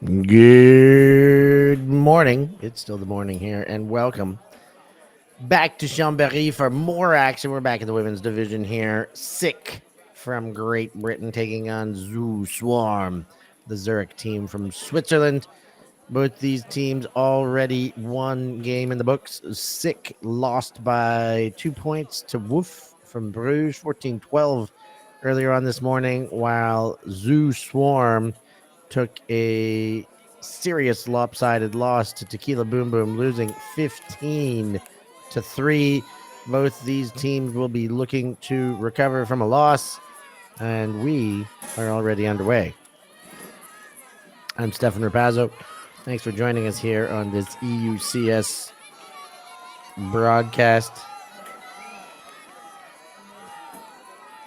Good morning. It's still the morning here, and welcome back to Chambéry for more action. We're back in the women's division here. SYC from Great Britain taking on Zoo Swarm, the Zurich team from Switzerland. Both these teams already one game in the books. SYC lost by 2 points to Woof from Bruges, 14-12 earlier on this morning, while Zoo Swarm took a serious lopsided loss to Tequila Boom Boom, losing 15-3. Both these teams will be looking to recover from a loss, and we are already underway. I'm Stefan Rapazzo. Thanks for joining us here on this EUCS broadcast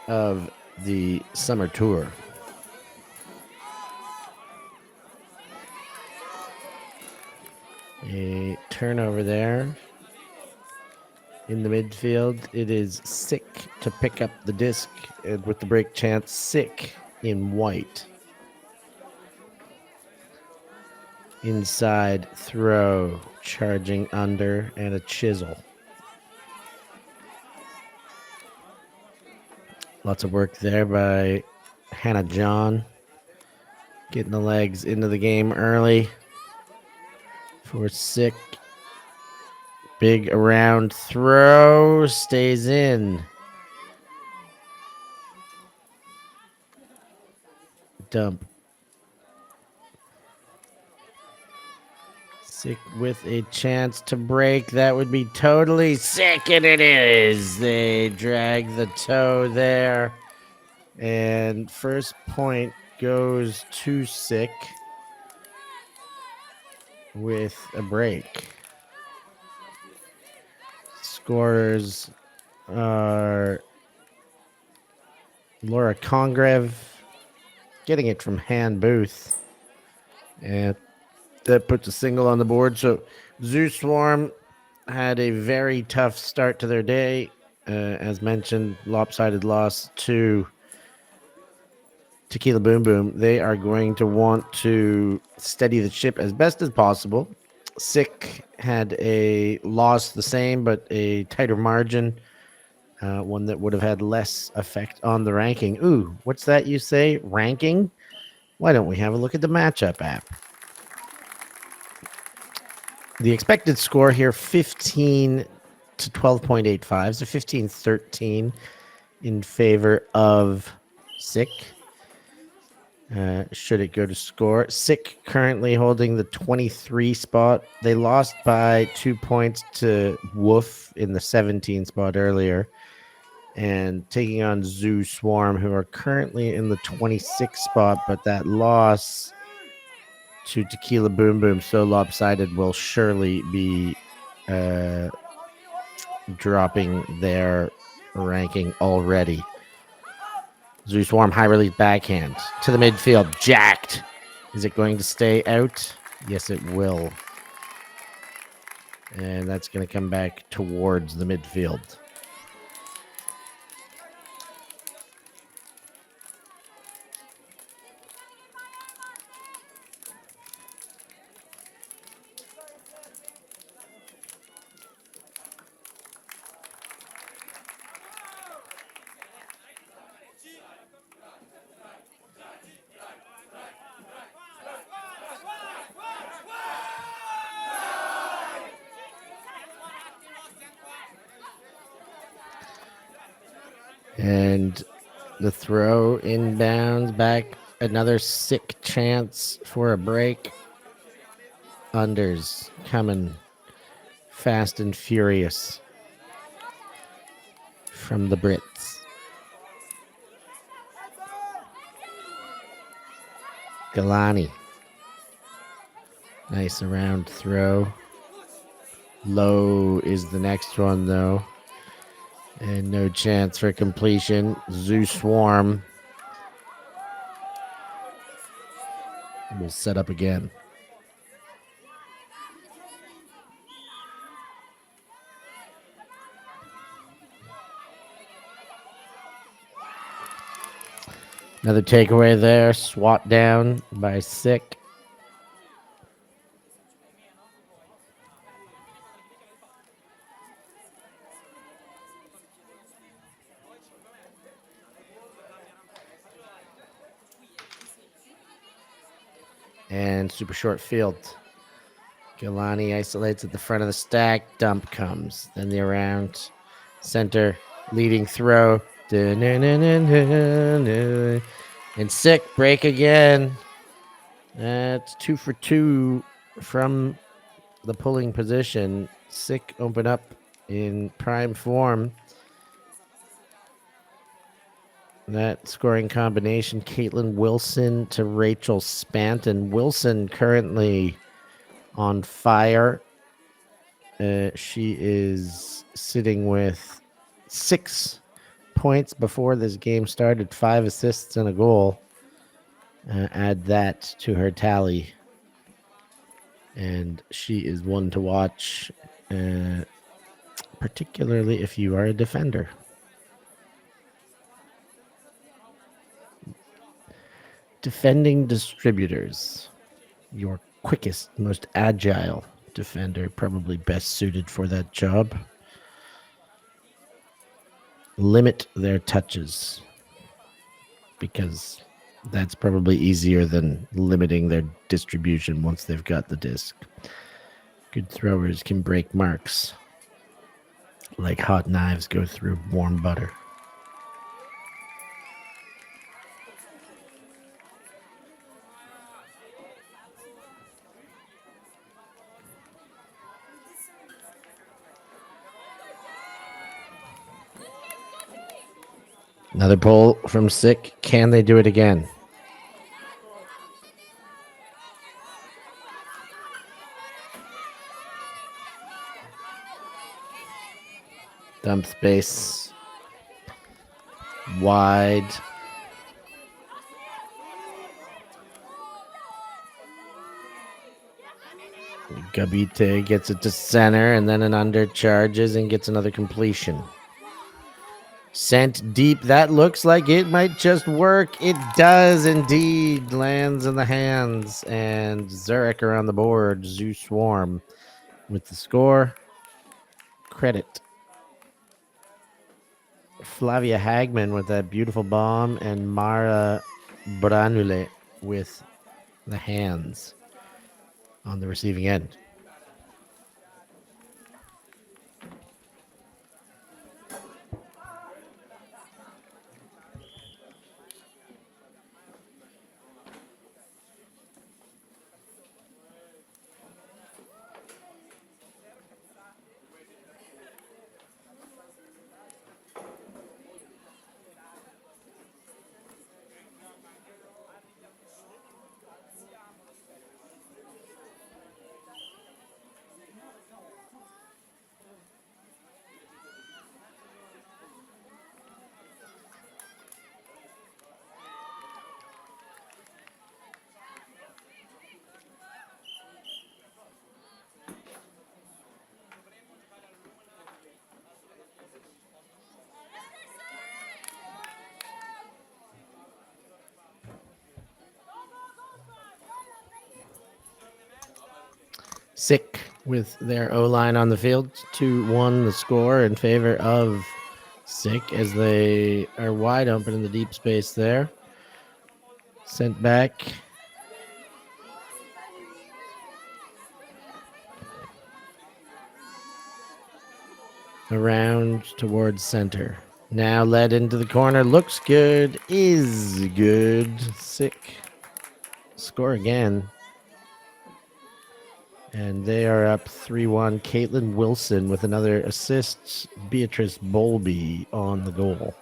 of the summer tour. A turnover there in the midfield. It is SYC to pick up the disc, and with the break chance, SYC in white. Inside throw, charging under, and a chisel. Lots of work there by Hannah John, getting the legs into the game early for SYC. Big around throw, stays in. Dump. SYC with a chance to break. That would be totally sick, and it is. They drag the toe there. And first point goes to SYC with a break. Scorers are Laura Congrev getting it from Han Booth. And that puts a single on the board. So Zoo Swarm had a very tough start to their day. As mentioned, lopsided loss to Tequila Boom Boom. They are going to want to steady the ship as best as possible. SYC had a loss the same, but a tighter margin. One that would have had less effect on the ranking. Ooh, what's that you say? Ranking? Why don't we have a look at the matchup app? The expected score here, 15 to 12.85, so 15-13 in favor of SYC. Should it go to score? SYC currently holding the 23 spot. They lost by 2 points to Woof in the 17 spot earlier. And taking on Zoo Swarm, who are currently in the 26 spot, but that loss to Tequila Boom Boom so lopsided will surely be dropping their ranking already. Zoo Swarm high release backhand to the midfield, jacked. Is it going to stay out? Yes, it will. And that's going to come back towards the midfield. And the throw inbounds back. Another SYC chance for a break. Unders coming fast and furious from the Brits. Galani. Nice around throw. Low is the next one, though. And no chance for completion. Zoo Swarm will set up again. Another takeaway there. Swat down by SYC. and super short field. Galani isolates at the front of the stack. Dump comes. Then the around center leading throw. And SYC break again. That's 2 for 2 from the pulling position. SYC open up in prime form. That scoring combination, Caitlin Wilson to Rachel Spanton. Wilson currently on fire. She is sitting with 6 points before this game started, 5 assists and a goal. Add that to her tally. And she is one to watch, particularly if you are a defender. Defending distributors. Your quickest, most agile defender, probably best suited for that job. Limit their touches, because that's probably easier than limiting their distribution once they've got the disc. Good throwers can break marks like hot knives go through warm butter. Another pull from SYC. Can they do it again? Dump space. Wide. Gabite gets it to center, and then an under charges and gets another completion. Sent deep. That looks like it might just work. It does indeed. Lands in the hands. And Zurich are on the board. Zoo Swarm with the score. Credit Flavia Hagman with that beautiful bomb, and Mara Branule with the hands on the receiving end. SYC with their O-line on the field. 2-1 the score in favor of SYC as they are wide open in the deep space there. Sent back. Around towards center. Now led into the corner. Looks good. Is good. SYC. Score again. And they are up 3-1. Caitlin Wilson with another assist. Beatrice Bowlby on the goal.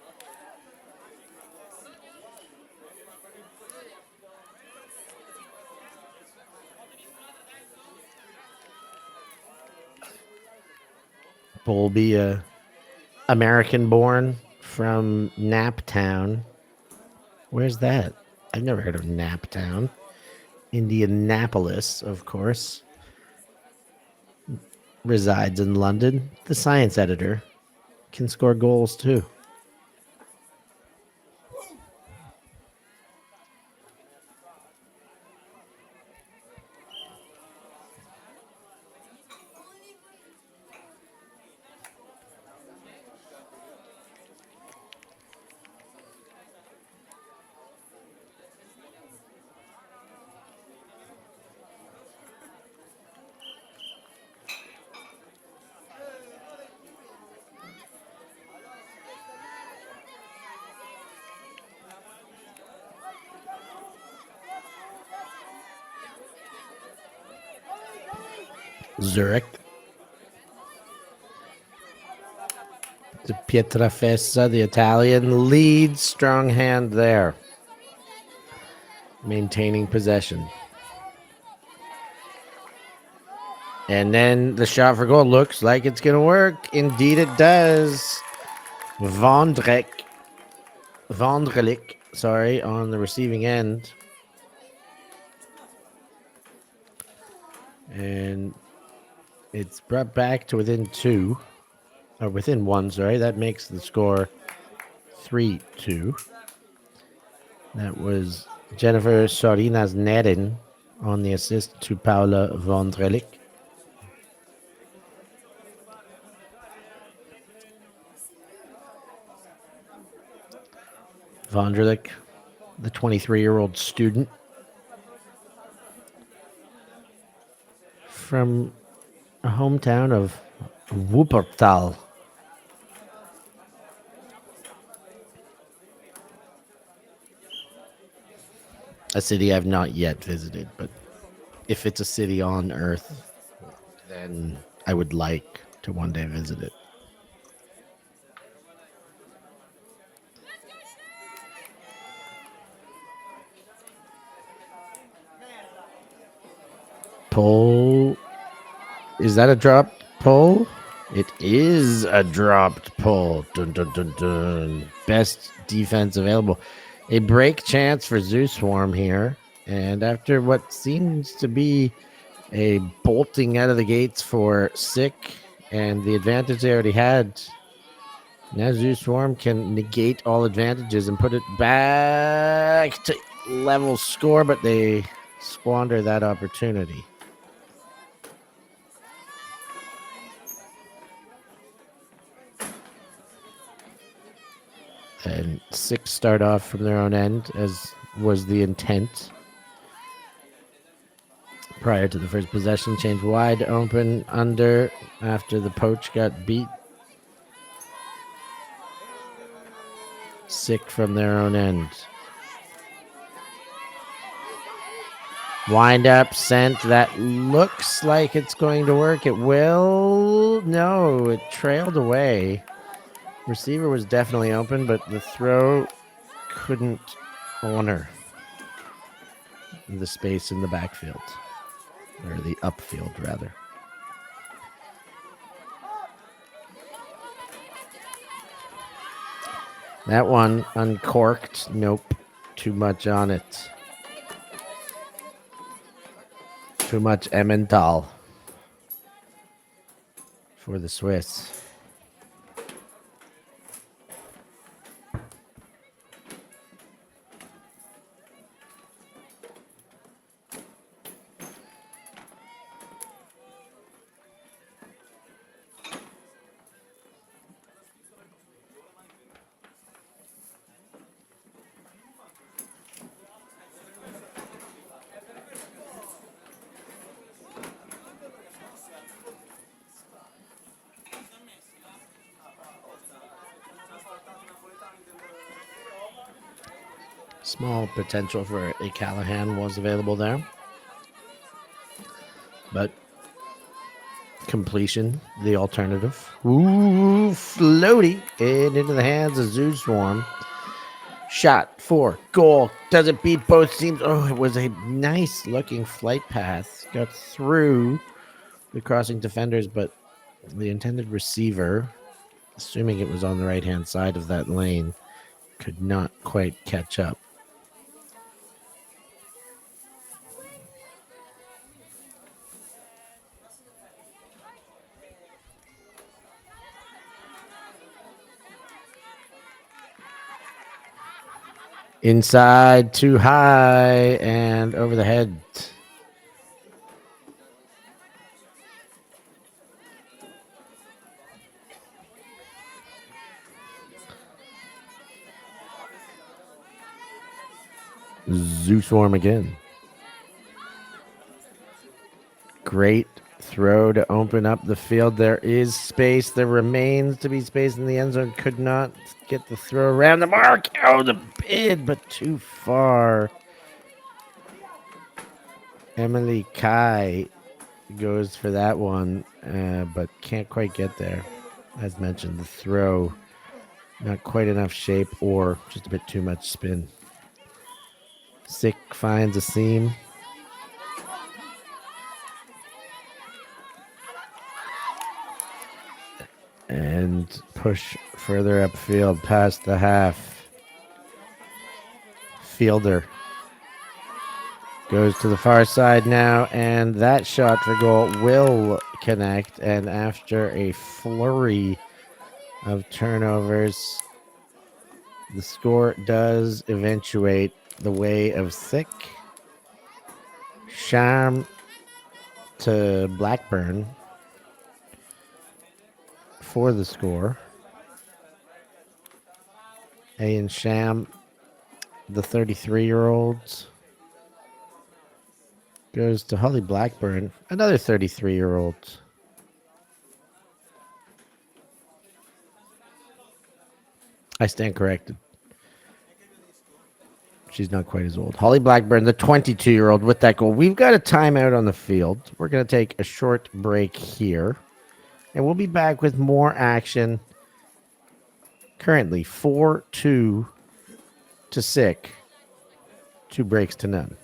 Bowlby, American born from Naptown. Where's that? I've never heard of Naptown. Indianapolis, of course. Resides in London. The science editor can score goals too. Zurich. To Pietrafesa, the Italian, leads. Strong hand there. Maintaining possession. And then the shot for goal looks like it's going to work. Indeed, it does. Vondrek, on the receiving end. And it's brought back to within two. Or within one, sorry. That makes the score 3-2. That was Jennifer Sorinas Nedin on the assist to Paula Vondrelik. Vondrelik, the 23-year-old student from a hometown of Wuppertal. A city I've not yet visited, but if it's a city on Earth, then I would like to one day visit it. Pull. Is that a dropped pull? It is a dropped pull. Dun, dun, dun, dun. Best defense available. A break chance for Zoo Swarm here. And after what seems to be a bolting out of the gates for SYC and the advantage they already had, now Zoo Swarm can negate all advantages and put it back to level score, but they squander that opportunity. And SYC start off from their own end, as was the intent. Prior to the first possession, change wide open under after the poach got beat. SYC from their own end. Wind up, sent. That looks like it's going to work. It will. No, it trailed away. Receiver was definitely open, but the throw couldn't honor the space in the backfield, or the upfield, rather. That one uncorked. Nope. Too much on it. Too much Emmental for the Swiss. Small potential for a Callahan was available there. But completion, the alternative. Ooh, floaty. And into the hands of Zoo Swarm. Shot for goal. Does it beat both teams? Oh, it was a nice looking flight path. Got through the crossing defenders, but the intended receiver, assuming it was on the right-hand side of that lane, could not quite catch up. Inside, too high, and over the head. Zoo Swarm again. Great throw to open up the field. There is space. There remains to be space in the end zone. Could not get the throw around the mark. Oh, the bid, but too far. Emily Kai goes for that one, but can't quite get there. As mentioned, the throw, not quite enough shape or just a bit too much spin. SYC finds a seam. And push further upfield past the half. Fielder goes to the far side now, and that shot for goal will connect. And after a flurry of turnovers, the score does eventuate the way of SYC. Sham to Blackburn for the score. And Sham, the 33-year-olds, goes to Holly Blackburn, another 33-year-old. I stand corrected. She's not quite as old. Holly Blackburn, the 22-year-old, with that goal. We've got a timeout on the field. We're going to take a short break here, and we'll be back with more action. Currently, 4-2 to SYC. 2 breaks to none.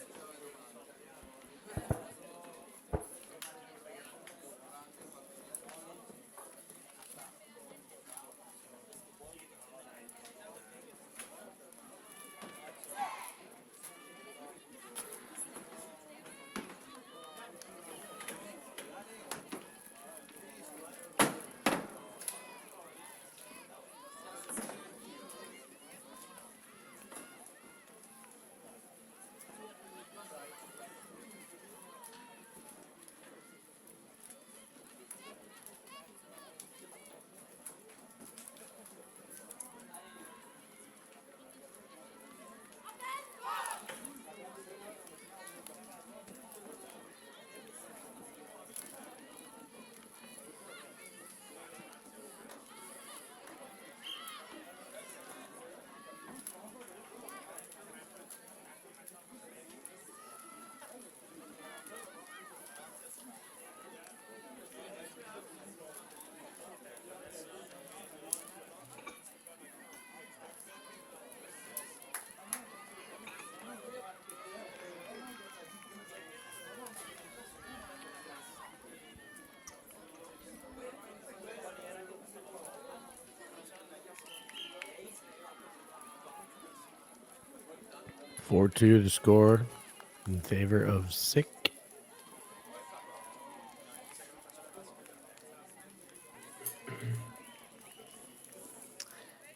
(4-2) to score in favor of SYC.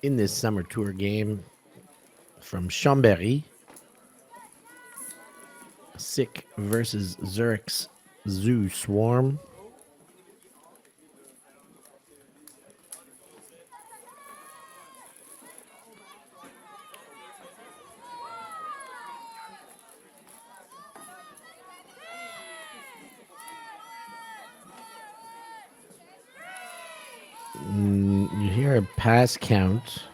In this summer tour game from Chambéry, SYC versus Zurich's Zoo Swarm. You hear a pass count,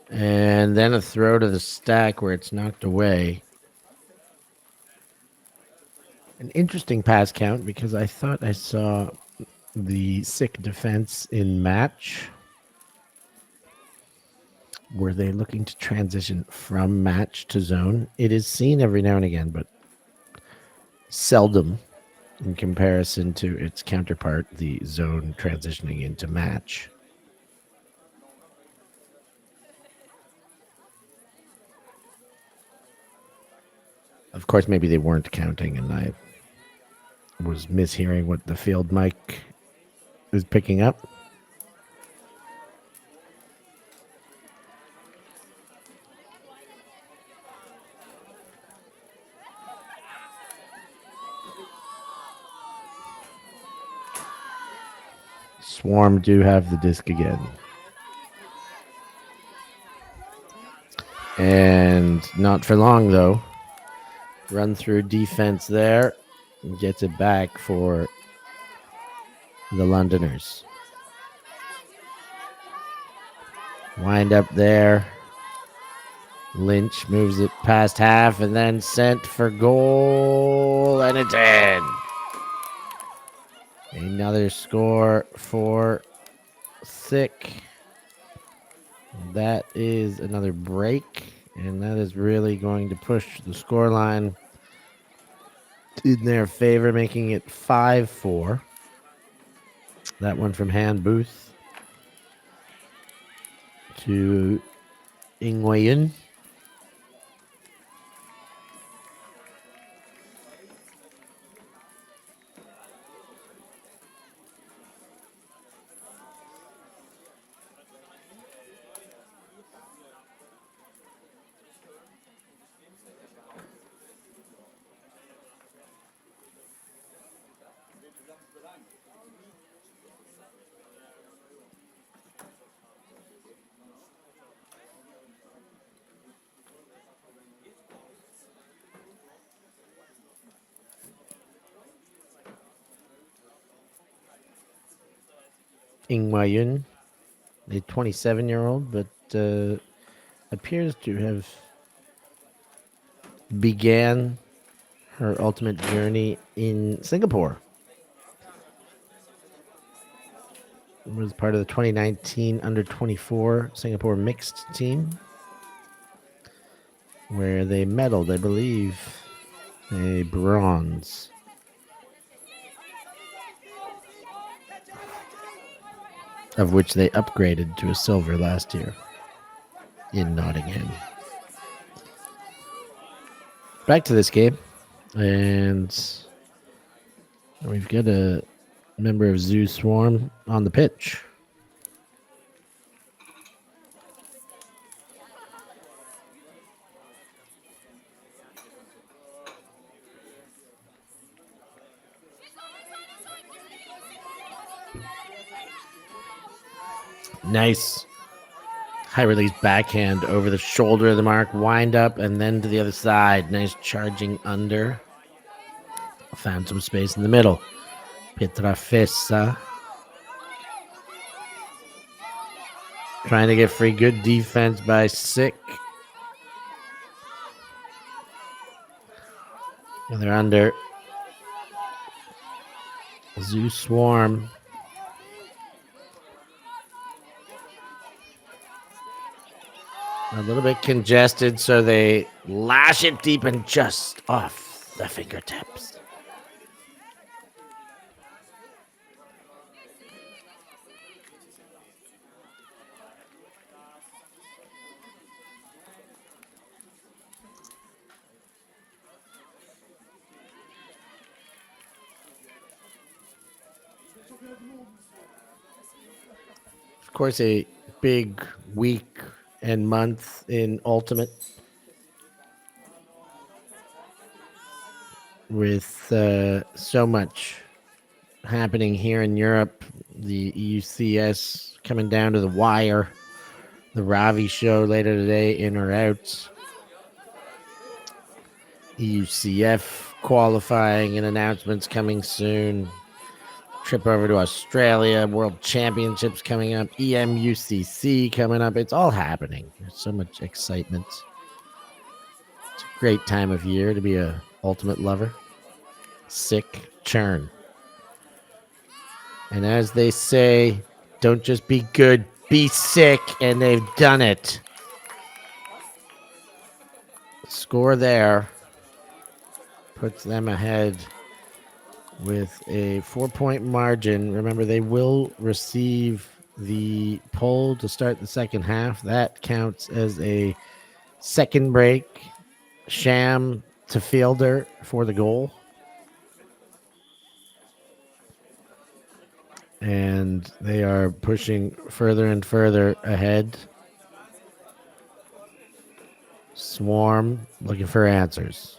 and then a throw to the stack where it's knocked away. An interesting pass count because I thought I saw the SYC defense in match. Were they looking to transition from match to zone? It is seen every now and again, but seldom in comparison to its counterpart, the zone transitioning into match. Of course, maybe they weren't counting, and I was mishearing what the field mic is picking up. Swarm do have the disc again. And not for long, though. Run through defense there. Gets it back for the Londoners. Wind up there. Lynch moves it past half and then sent for goal. And it's in. Another score for SYC. That is another break, and that is really going to push the scoreline in their favor, making it 5-4. That one from Han Booth to Nguyen. Nguyen, a 27-year-old, but appears to have began her ultimate journey in Singapore. It was part of the 2019 under-24 Singapore mixed team, where they medaled, I believe, a bronze. Of which they upgraded to a silver last year in Nottingham. Back to this game, and we've got a member of Zoo Swarm on the pitch. Nice high release backhand over the shoulder of the mark, wind up, and then to the other side. Nice charging under. Found some space in the middle. Pietrafesa trying to get free. Good defense by SYC. And they're under. Zoo Swarm. A little bit congested, so they lash it deep and just off the fingertips. Of course, a big week and month in Ultimate with so much happening here in Europe. The EUCS coming down to the wire. The Ravi show later today, in or out. EUCF qualifying and announcements coming soon. Trip over to Australia, World Championships coming up, EMUCC coming up. It's all happening. There's so much excitement. It's a great time of year to be a ultimate lover. SYC churn. And as they say, don't just be good, be sick, and they've done it. Score there puts them ahead with a 4-point margin. Remember, they will receive the pole to start the second half. That counts as a second break. Sham to Fielder for the goal. And they are pushing further and further ahead. Swarm looking for answers.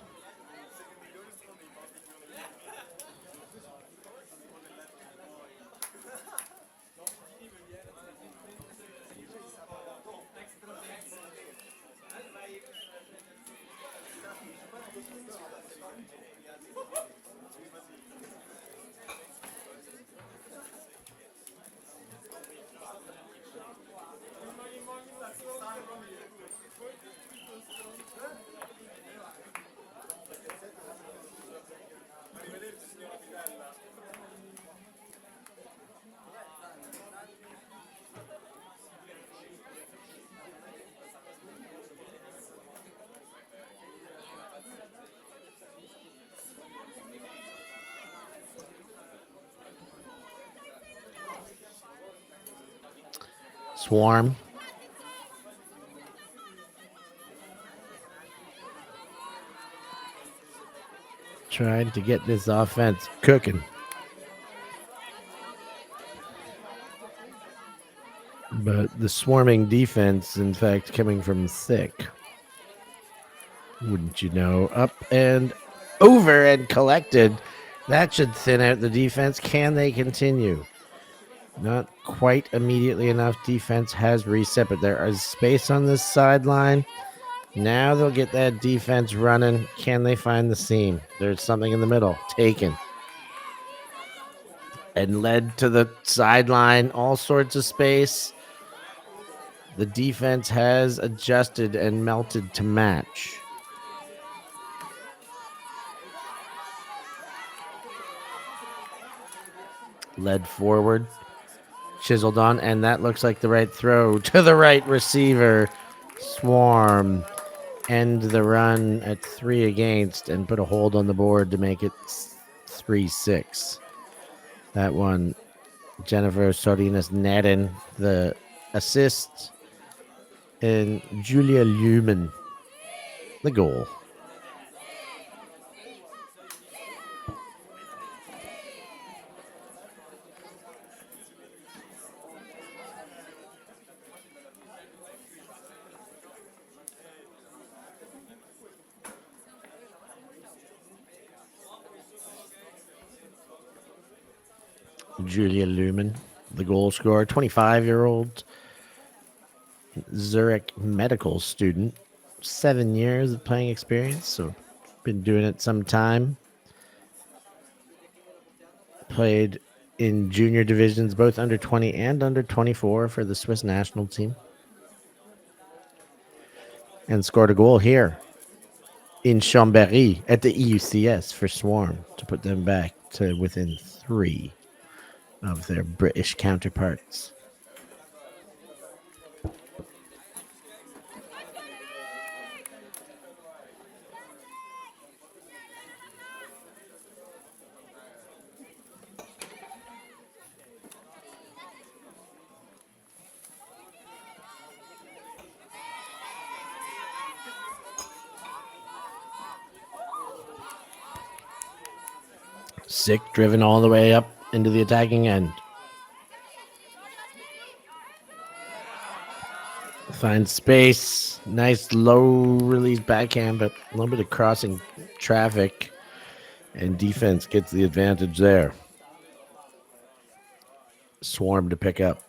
Swarm. Trying to get this offense cooking. But the swarming defense, in fact, coming from SYC. Wouldn't you know? Up and over and collected. That should thin out the defense. Can they continue? Not quite immediately enough. Defense has reset, but there is space on this sideline. Now they'll get that defense running. Can they find the seam? There's something in the middle. Taken. And led to the sideline. All sorts of space. The defense has adjusted and melted to match. Led forward. Chiseled on, and that looks like the right throw to the right receiver. Swarm end the run at 3 against and put a hold on the board to make it 3-6. That one, Jennifer Sorinas Nedden, the assist, and Julia Lumen, the goal. Julia Lumen, the goal scorer, 25-year-old Zurich medical student, 7 years of playing experience, so been doing it some time. Played in junior divisions, both under 20 and under 24 for the Swiss national team. And scored a goal here in Chambéry at the EUCS for Swarm to put them back to within 3 of their British counterparts. SYC driven all the way up into the attacking end. Finds space. Nice low release backhand, but a little bit of crossing traffic. And defense gets the advantage there. Swarm to pick up.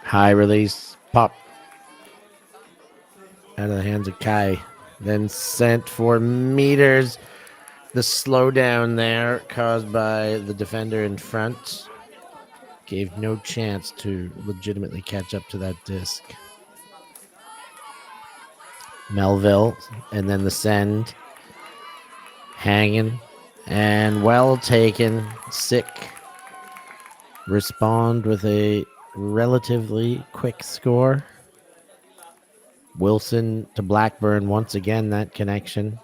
High release, pop out of the hands of Kai. Then sent for meters. The slowdown there caused by the defender in front gave no chance to legitimately catch up to that disc. Melville, and then the send. Hanging and well taken. SYC respond with a relatively quick score. Wilson to Blackburn once again, that connection.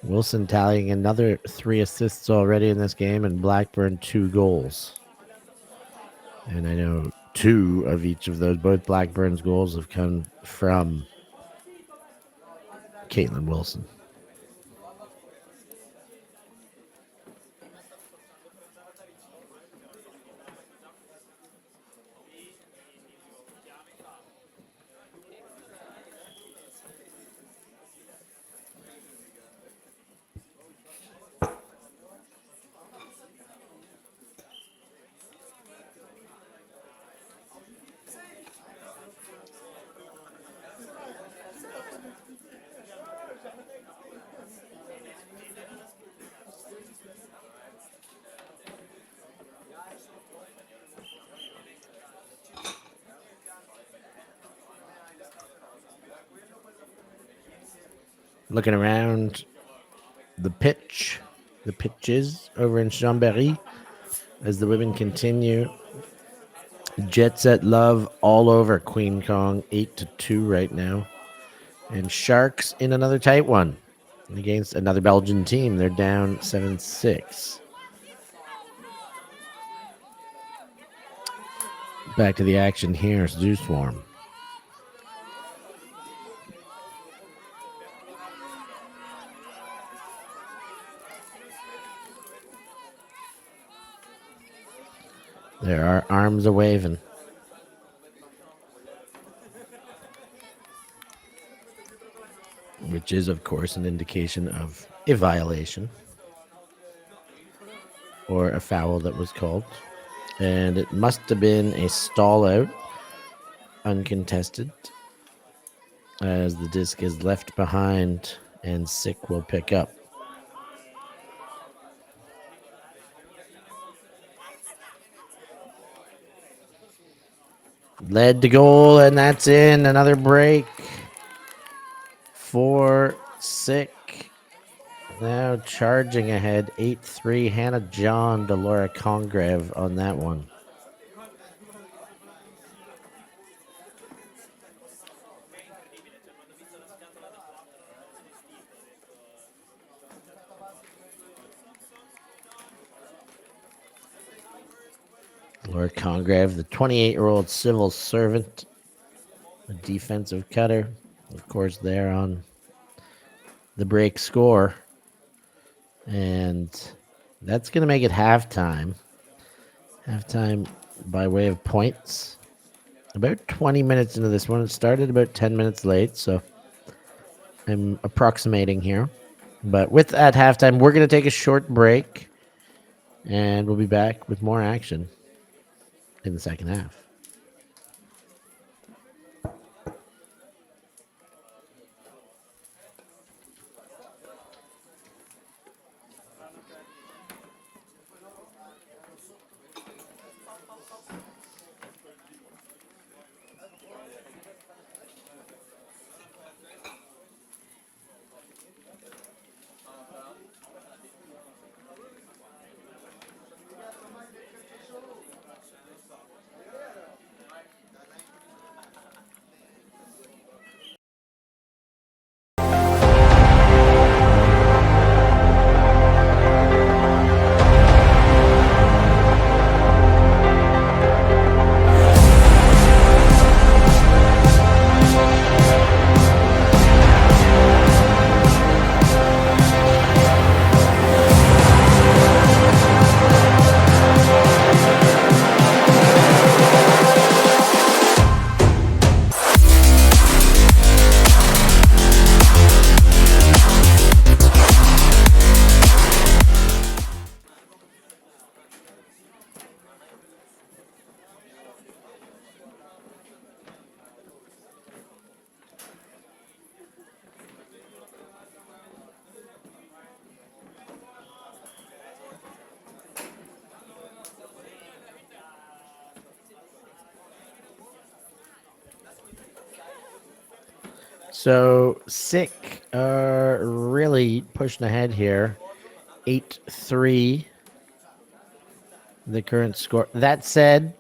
Wilson tallying another 3 assists already in this game, and Blackburn 2 goals. And I know 2 of each of those, both Blackburn's goals have come from Caitlin Wilson. Looking around the pitch, the pitches over in Chambéry as the women continue. Jet Set Love all over Queen Kong, 8-2 right now. And Sharks in another tight one against another Belgian team. They're down 7-6. Back to the action here. Zoo Swarm. There are arms a waving. Which is, of course, an indication of a violation or a foul that was called. And it must have been a stall out, uncontested, as the disc is left behind and SYC will pick up. Led to goal, and that's in. Another break for SYC. Now charging ahead, 8-3. Hannah John to Laura Congreve on that one. Laura Congreve, the 28-year-old civil servant, a defensive cutter. Of course, there on the break score. And that's going to make it halftime. Halftime by way of points. About 20 minutes into this one. It started about 10 minutes late, so I'm approximating here. But with that halftime, we're going to take a short break, and we'll be back with more action in the second half. So SYC are really pushing ahead here. 8-3, the current score. That said,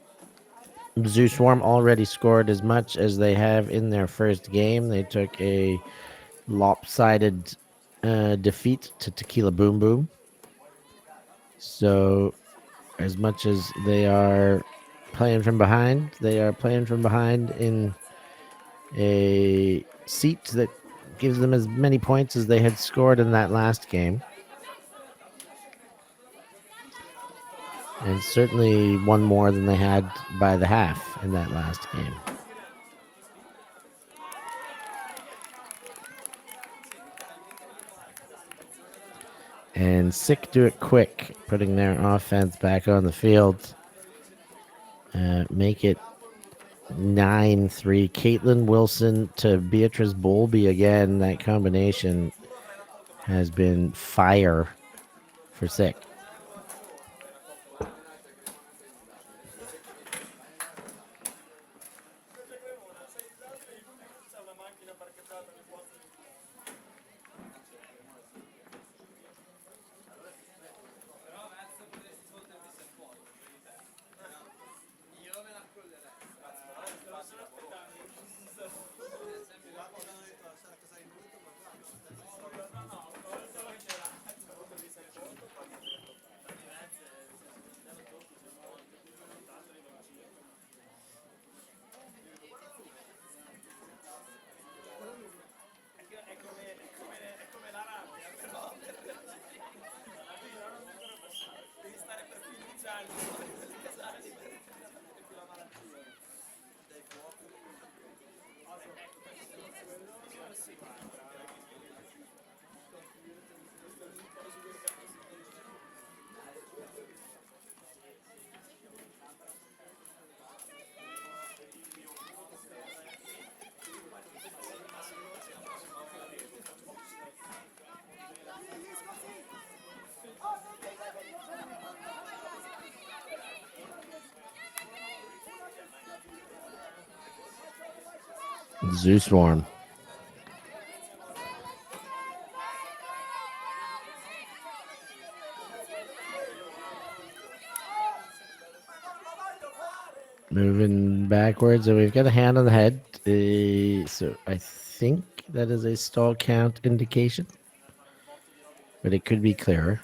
Zoo Swarm already scored as much as they have in their first game. They took a lopsided defeat to Tequila Boom Boom. So as much as they are playing from behind, they are playing from behind in a seat that gives them as many points as they had scored in that last game. And certainly one more than they had by the half in that last game. And SYC do it quick, putting their offense back on the field. Make it 9-3. Caitlin Wilson to Beatrice Bowlby again. That combination has been fire for SYC. Zoo Swarm. Moving backwards, and we've got a hand on the head. So I think that is a stall count indication, but it could be clearer.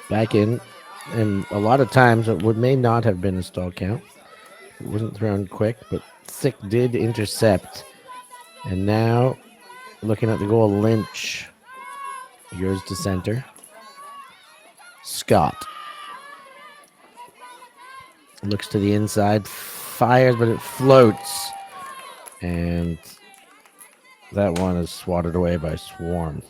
Back in, and a lot of times it may not have been a stall count. It wasn't thrown quick, but Sick did intercept. And now, looking at the goal, Lynch. Yours to center. Scott. Looks to the inside, fires, but it floats. And that one is swatted away by Swarm.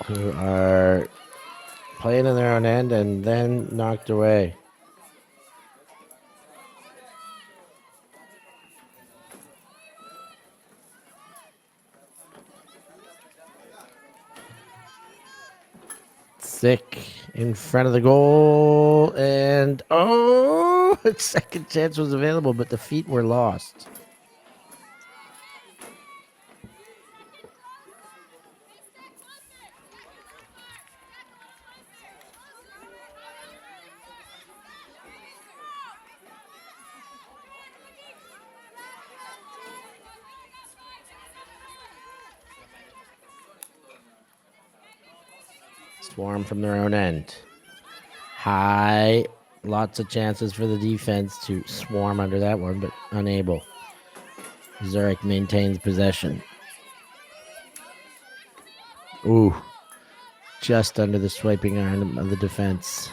Who are playing in their own end and then knocked away. Sick in front of the goal, and oh, a second chance was available, but the feet were lost. Swarm from their own end. High. Lots of chances for the defense to swarm under that one, but unable. Zurich maintains possession. Ooh. Just under the swiping arm of the defense.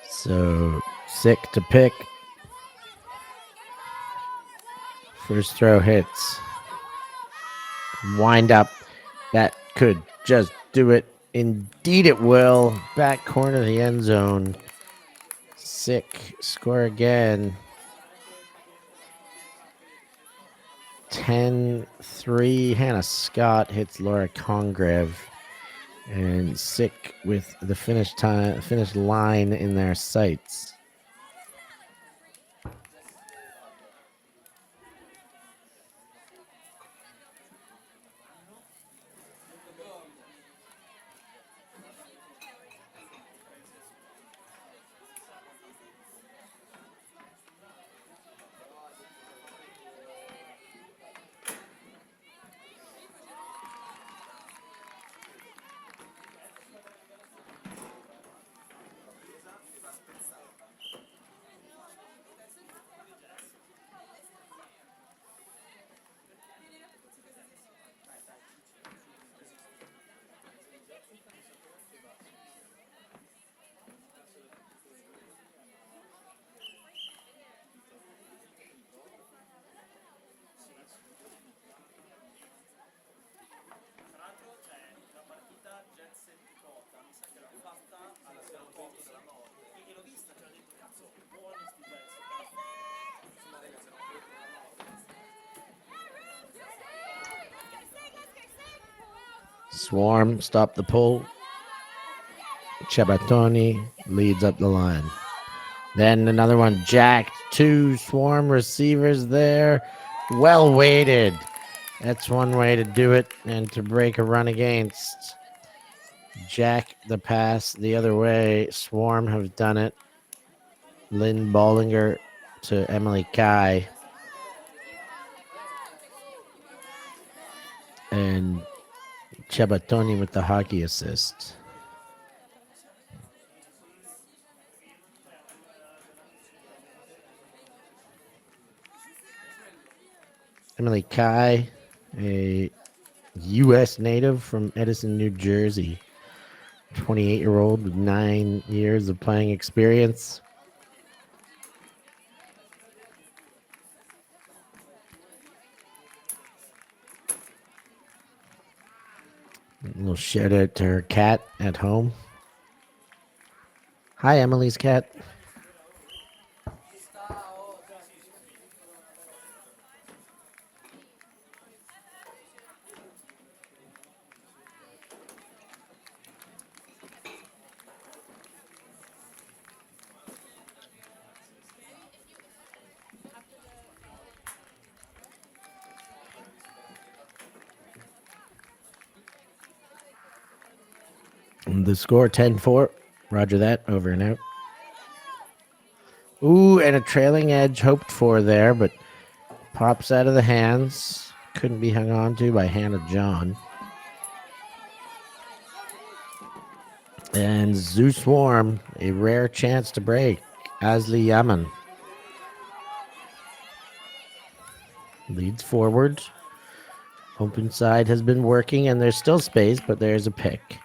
So, Sick to pick. First throw hits. Wind up. That could just do it. Indeed it will. Back corner of the end zone. Sick. Score again. 10-3. Hannah Scott hits Laura Congreve. And Sick with the finish line in their sights. Swarm, stop the pull. Cebatoni leads up the line. Then another one jacked. Two Swarm receivers there. Well weighted. That's one way to do it and to break a run against. Jack the pass the other way. Swarm have done it. Lynn Bollinger to Emily Kai. And Chabatoni with the hockey assist. Emily Kai, a U.S. native from Edison, New Jersey. 28-year-old with 9 years of playing experience. A little shout out to her cat at home. Hi, Emily's cat. The score 10-4. Roger that. Over and out. Ooh, and a trailing edge hoped for there, but pops out of the hands. Couldn't be hung on to by Hannah John. And Zoo Swarm, a rare chance to break. Asli Yaman leads forward. Open side has been working, and there's still space, but there's a pick.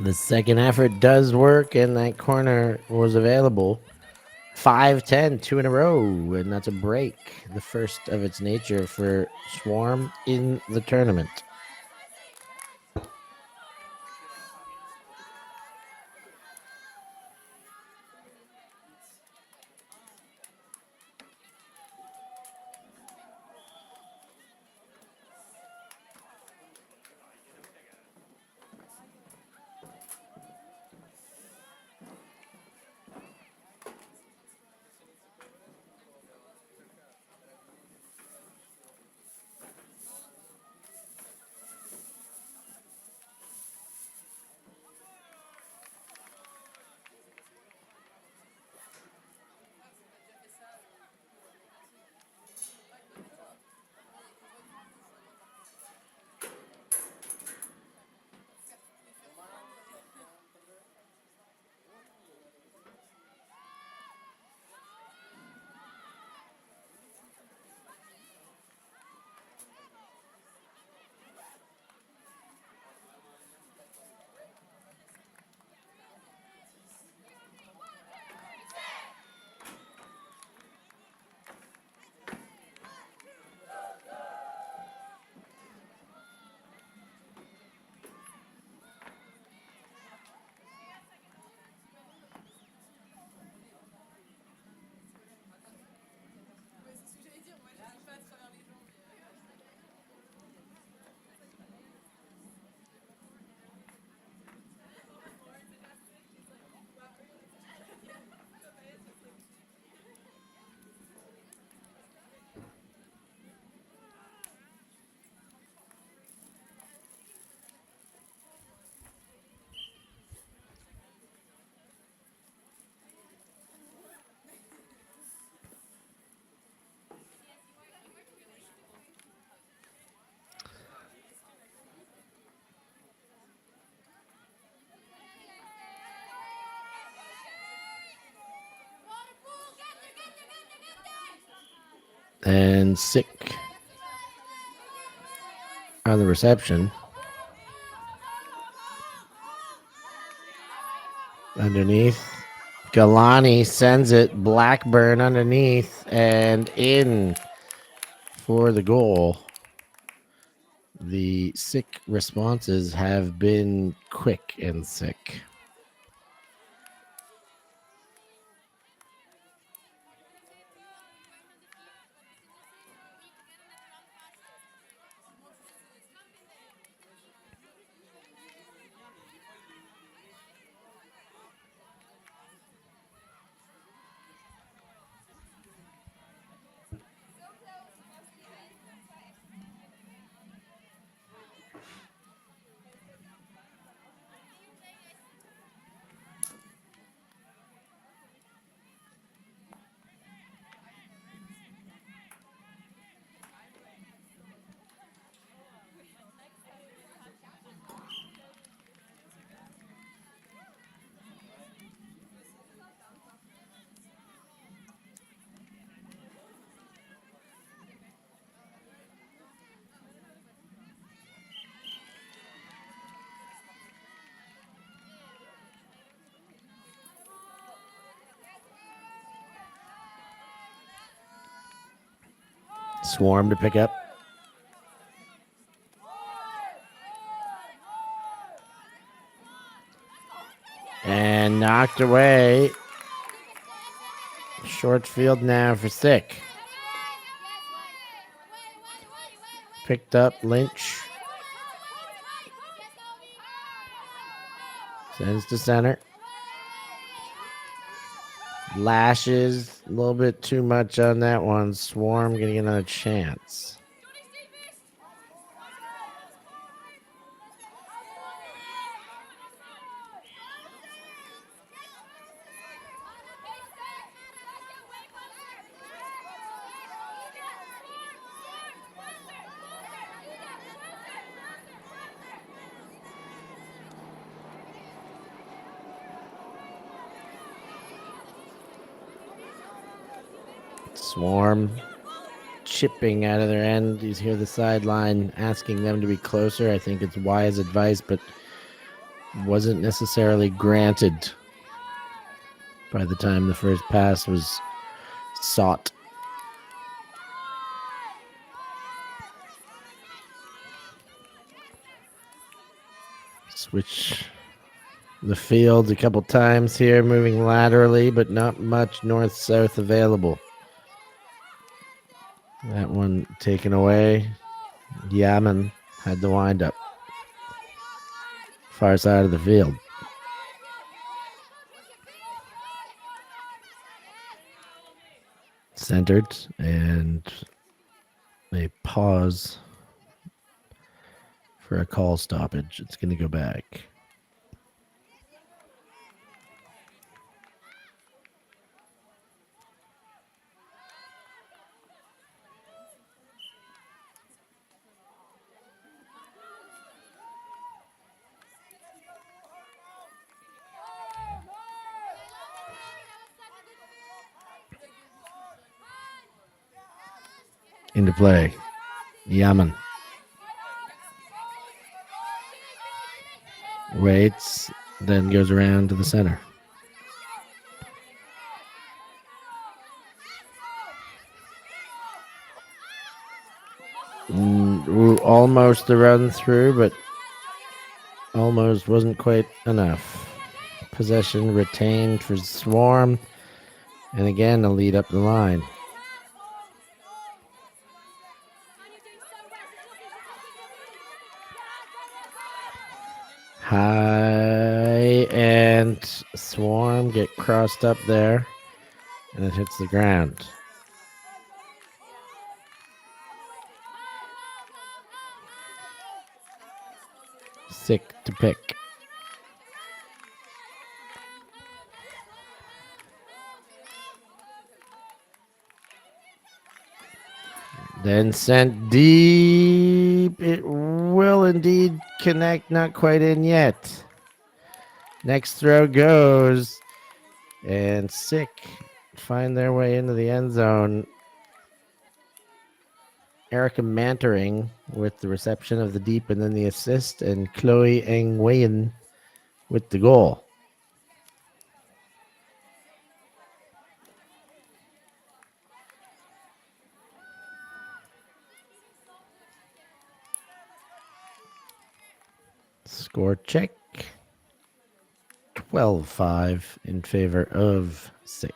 The second effort does work, and that corner was available. 5-10, 2 in a row, and that's a break. The first of its nature for Swarm in the tournament. And SYC on the reception. Underneath. Galani sends it. Blackburn underneath and in for the goal. The SYC responses have been quick and sick. Swarm to pick up. And knocked away. Short field now for SYC. Picked up Lynch. Sends to center. Lashes a little bit too much on that one. Swarm getting another chance. Swarm chipping out of their end. You hear the sideline asking them to be closer. I think it's wise advice, but wasn't necessarily granted by the time the first pass was sought. Switch the field a couple times here, moving laterally, but not much north-south available. That one taken away. Yaman had the windup. Far side of the field. Centered, and a pause for a call stoppage. It's going to go back. Into play. Yaman. Waits, then goes around to the center. Almost the run through, but almost wasn't quite enough. Possession retained for Swarm, and again a lead up the line. High and Swarm get crossed up there, and it hits the ground. SYC to pick. Then sent deep. It will indeed connect, not quite in yet. Next throw goes, and SYC find their way into the end zone. Erica Mantering with the reception of the deep and then the assist, and Chloe Nguyen with the goal. Score check. 12-5 in favor of SYC.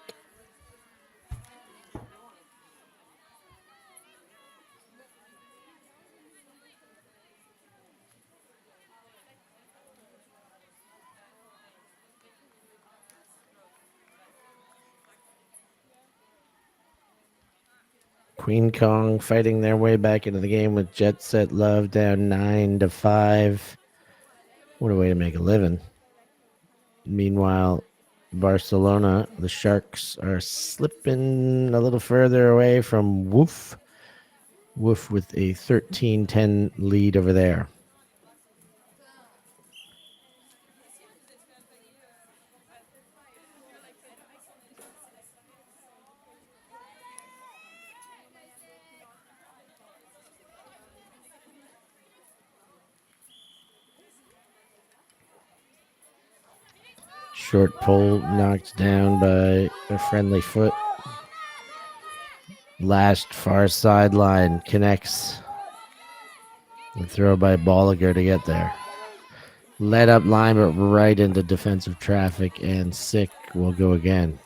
Queen Kong fighting their way back into the game with Jet Set Love down 9-5. What a way to make a living. Meanwhile, Barcelona, the Sharks are slipping a little further away from Woof. Woof with a 13-10 lead over there. Short pole knocked down by a friendly foot. Last far sideline connects. And throw by Bolliger to get there. Led up line, but right into defensive traffic, and SYC will go again.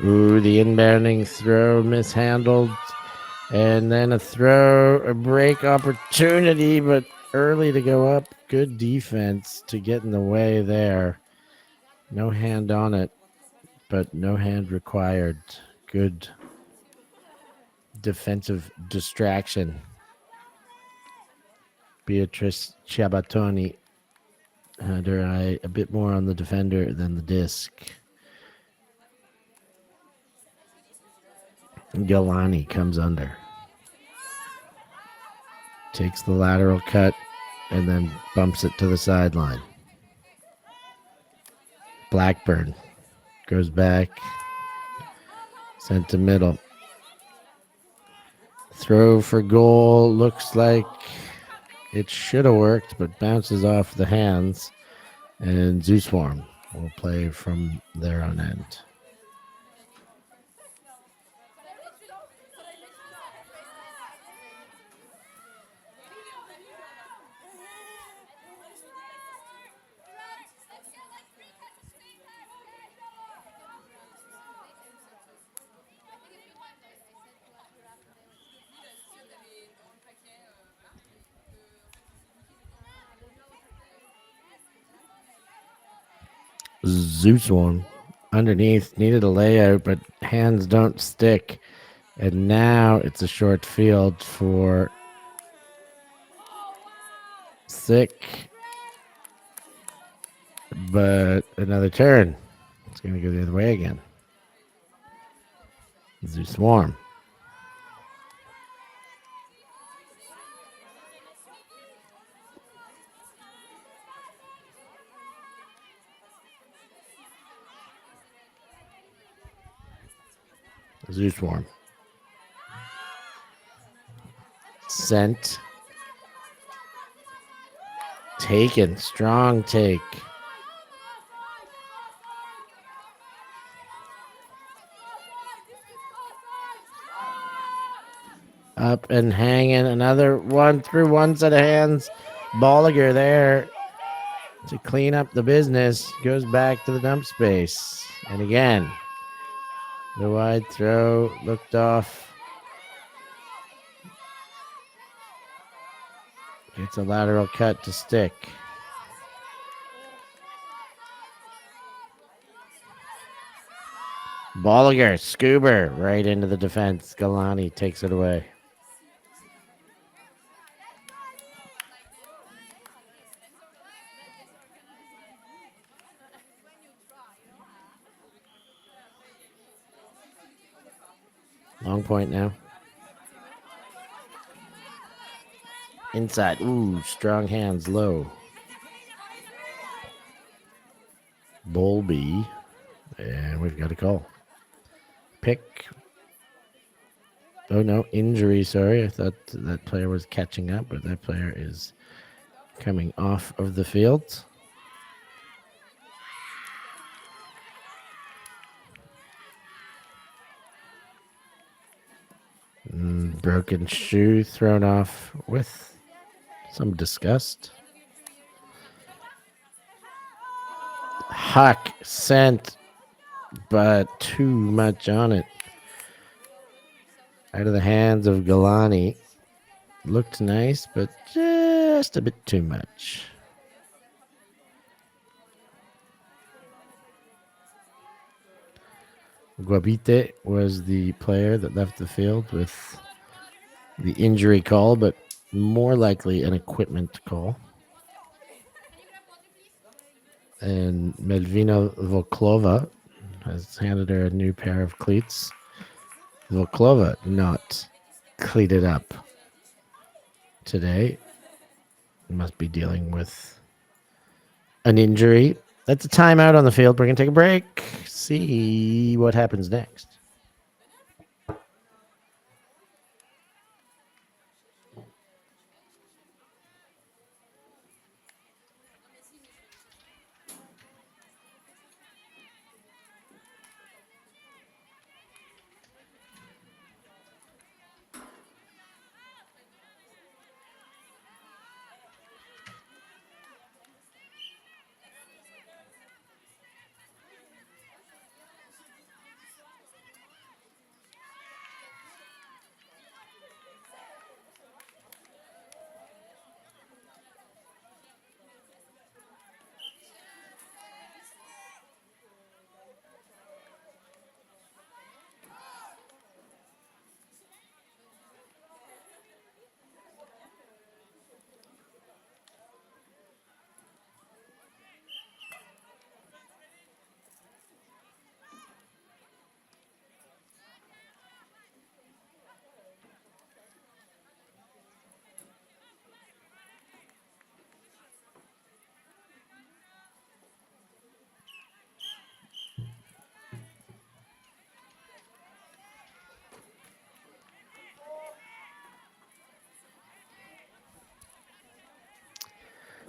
Ooh, the inbounding throw mishandled. And then a break opportunity, but early to go up. Good defense to get in the way there. No hand on it, but no hand required. Good defensive distraction. Beatrice Ciabattoni had her eye a bit more on the defender than the disc. Galani comes under. Takes the lateral cut and then bumps it to the sideline. Blackburn goes back. Sent to middle. Throw for goal. Looks like it should have worked, but bounces off the hands. And Zeusworm will play from there on end. Zeusworm underneath needed a layout, but hands don't stick. And now it's a short field for SYC. But another turn. It's going to go the other way again. Zeusworm. Zeusworm. Sent. Taken. Strong take. Up and hanging. Another one through one set of hands. Bolliger there to clean up the business. Goes back to the dump space. And again, the wide throw looked off. It's a lateral cut to stick. Bolliger, Scuba, right into the defense. Galani takes it away. Long point now. Inside. Ooh, strong hands low. Bowlby. And we've got a call. Pick. Oh, no. Injury. Sorry. I thought that player was catching up, but that player is coming off of the field. Broken shoe thrown off with some disgust. Huck sent, but too much on it. Out of the hands of Galani. Looked nice, but just a bit too much. Guabite was the player that left the field with the injury call, but more likely an equipment call. And Melvina Volklova has handed her a new pair of cleats. Volklova not cleated up today. Must be dealing with an injury. That's a timeout on the field. We're going to take a break. See what happens next.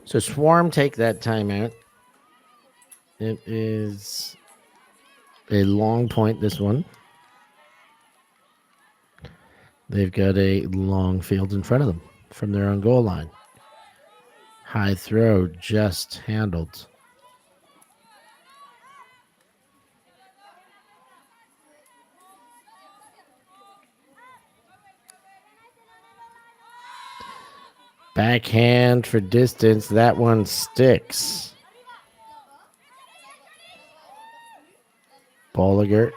So Swarm take that timeout. It is a long point, this one. They've got a long field in front of them from their own goal line. High throw, just handled. Backhand for distance. That one sticks. Bolliger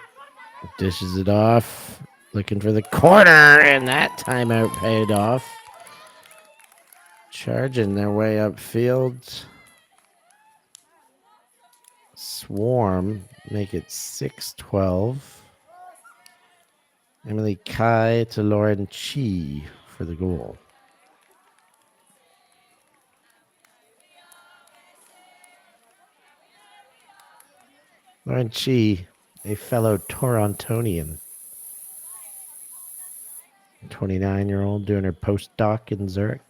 dishes it off. Looking for the corner, and that timeout paid off. Charging their way upfield. Swarm make it 6-12. Emily Kai to Lauren Chi for the goal. Lauren Chi, a fellow Torontonian. 29-year-old doing her postdoc in Zurich.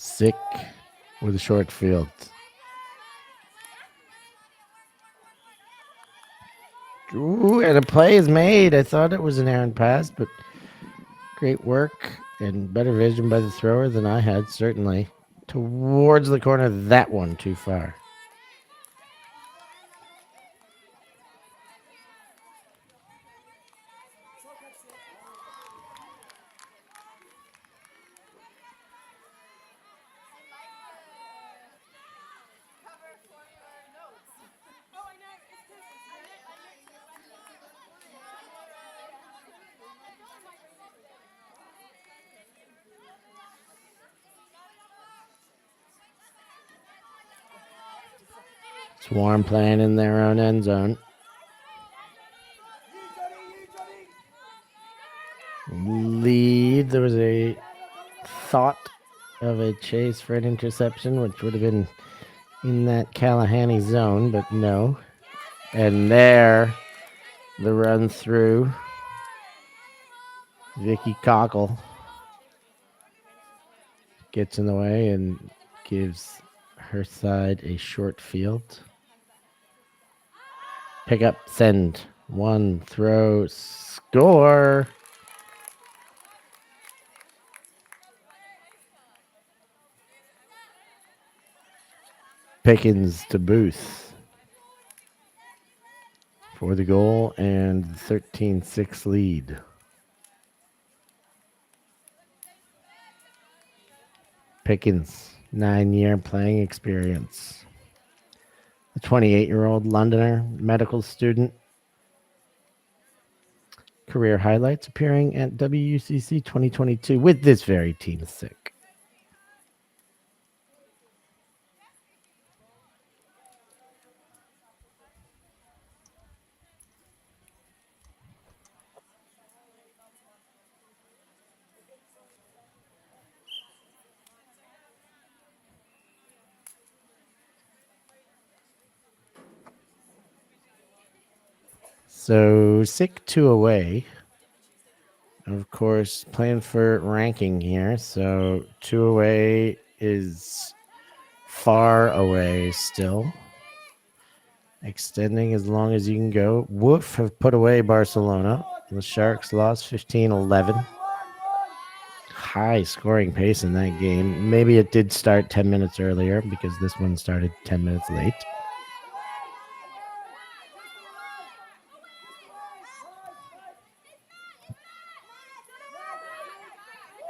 SYC with a short field. Ooh, and a play is made. I thought it was an errant pass, but great work and better vision by the thrower than I had, certainly. Towards the corner, that one too far. Swarm playing in their own end zone. Lead. There was a thought of a chase for an interception, which would have been in that Callahan zone, but no. And there, the run through. Vicky Cockle gets in the way and gives her side a short field. Pick up, send. One, throw, score. Pickens to Booth for the goal and 13-6 lead. Pickens, 9-year playing experience. The 28-year-old Londoner, medical student. Career highlights appearing at WUCC 2022 with this very team SYC. So SYC 2 away. Of course, playing for ranking here. So 2 away is far away still. Extending as long as you can go. Wolf have put away Barcelona. The Sharks lost 15-11. High scoring pace in that game. Maybe it did start 10 minutes earlier because this one started 10 minutes late.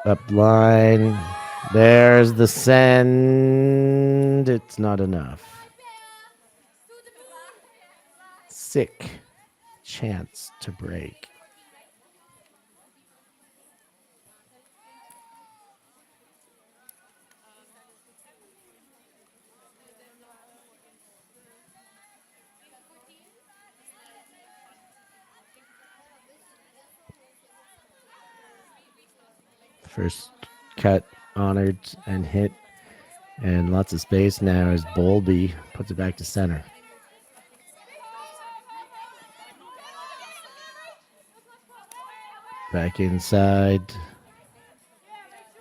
Up line. There's the send. It's not enough. SYC chance to break. First cut honored and hit, and lots of space now as Bowlby puts it back to center. Back inside.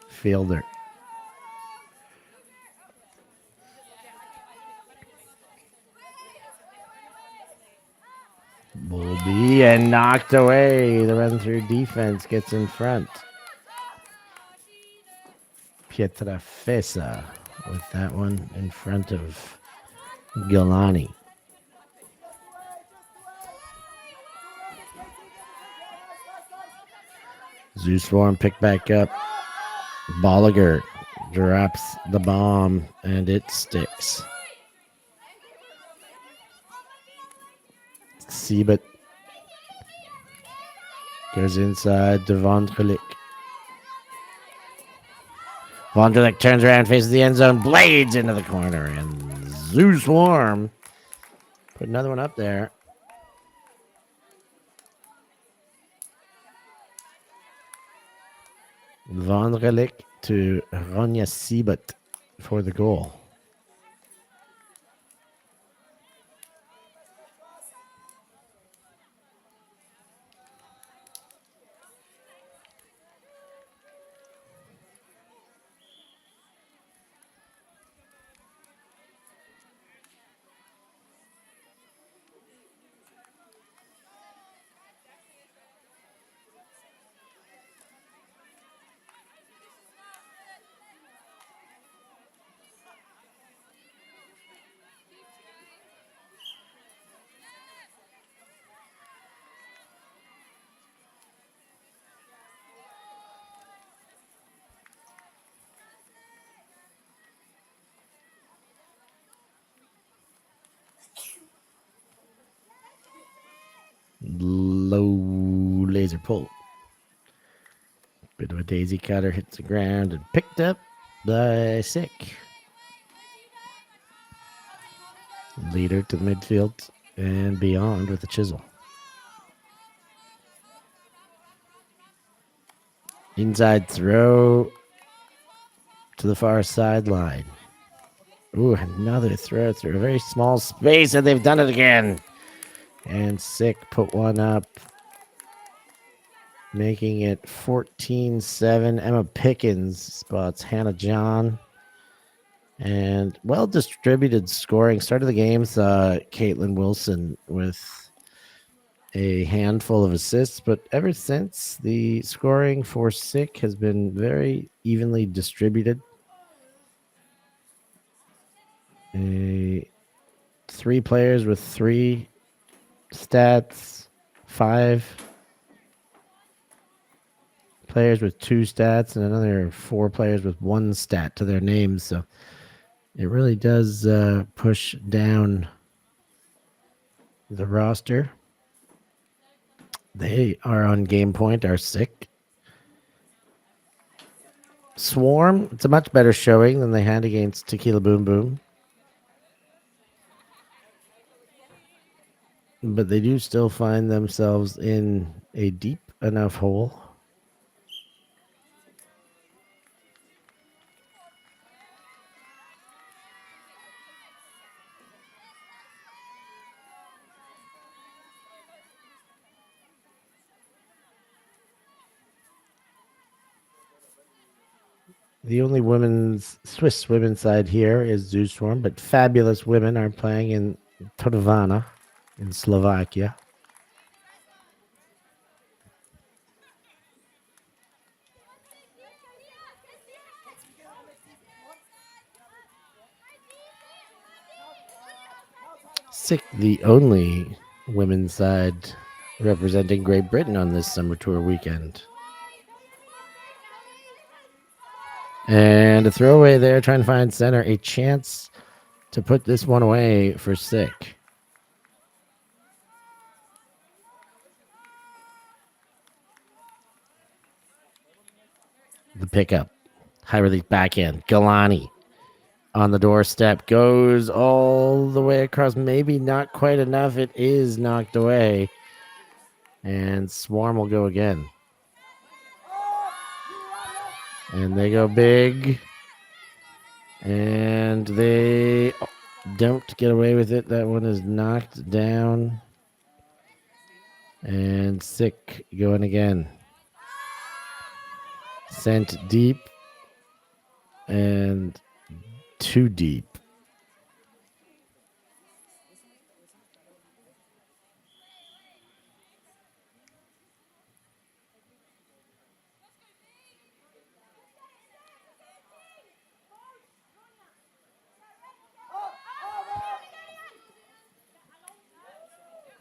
Fielder. Bowlby and knocked away. The run through defense gets in front. Pietrafesa with that one in front of Gilani. Zeusworm picked back up. Bolliger drops the bomb and it sticks. Siebert goes inside to Vondrelik. Vondrelik turns around, faces the end zone, blades into the corner, and Zeusworm put another one up there. Vondrelik to Ronja Siebert for the goal. Low laser pull. Bit of a daisy cutter hits the ground and picked up by SYC. Leader to the midfield and beyond with the chisel. Inside throw to the far sideline. Ooh, another throw through a very small space, and they've done it again. And SYC put one up, making it 14-7. Emma Pickens spots Hannah John. And well-distributed scoring. Start of the game saw Caitlin Wilson with a handful of assists, but ever since, the scoring for SYC has been very evenly distributed. 3 players with 3 stats, 5 players with 2 stats, and another 4 players with 1 stat to their names. So it really does push down the roster. They are on game point, are SYC. Swarm, it's a much better showing than they had against Tequila Boom Boom. But they do still find themselves in a deep enough hole. The only Swiss women's side here is Zeusworm, but fabulous women are playing in Trvana in Slovakia. SYC, the only women's side representing Great Britain on this summer tour weekend. And a throwaway there, trying to find center. A chance to put this one away for SYC. The pickup. High relief backhand. Galani on the doorstep. Goes all the way across. Maybe not quite enough. It is knocked away. And Swarm will go again. And they go big. And they don't get away with it. That one is knocked down. And SYC going again. Sent deep. And too deep.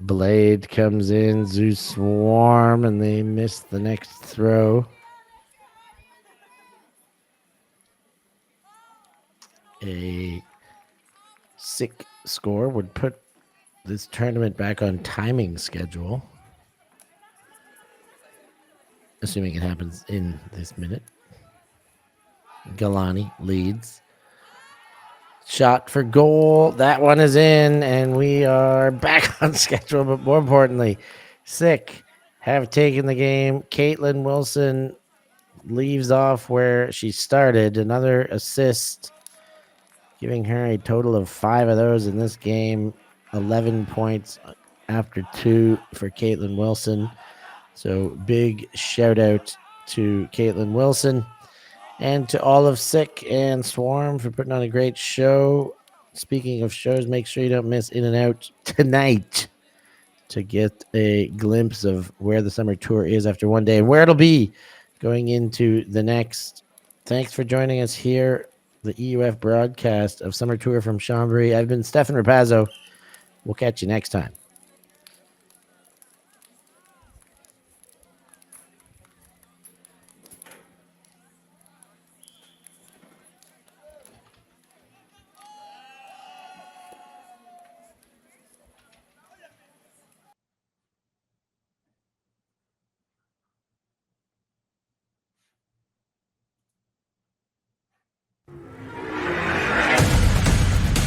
Blade comes in, Zeus Swarm, and they miss the next throw. A SYC score would put this tournament back on timing schedule, assuming it happens in this minute. Galani leads. Shot for goal. That one is in, and we are back on schedule. But more importantly, SYC have taken the game. Caitlin Wilson leaves off where she started. Another assist, giving her a total of 5 of those in this game. 11 points after 2 for Caitlin Wilson. So big shout out to Caitlin Wilson. And to all of SYC and Swarm for putting on a great show. Speaking of shows, make sure you don't miss In and Out tonight to get a glimpse of where the summer tour is after one day and where it'll be going into the next. Thanks for joining us here, the EUF broadcast of Summer Tour from Chambéry. I've been Stefan Rapazzo. We'll catch you next time.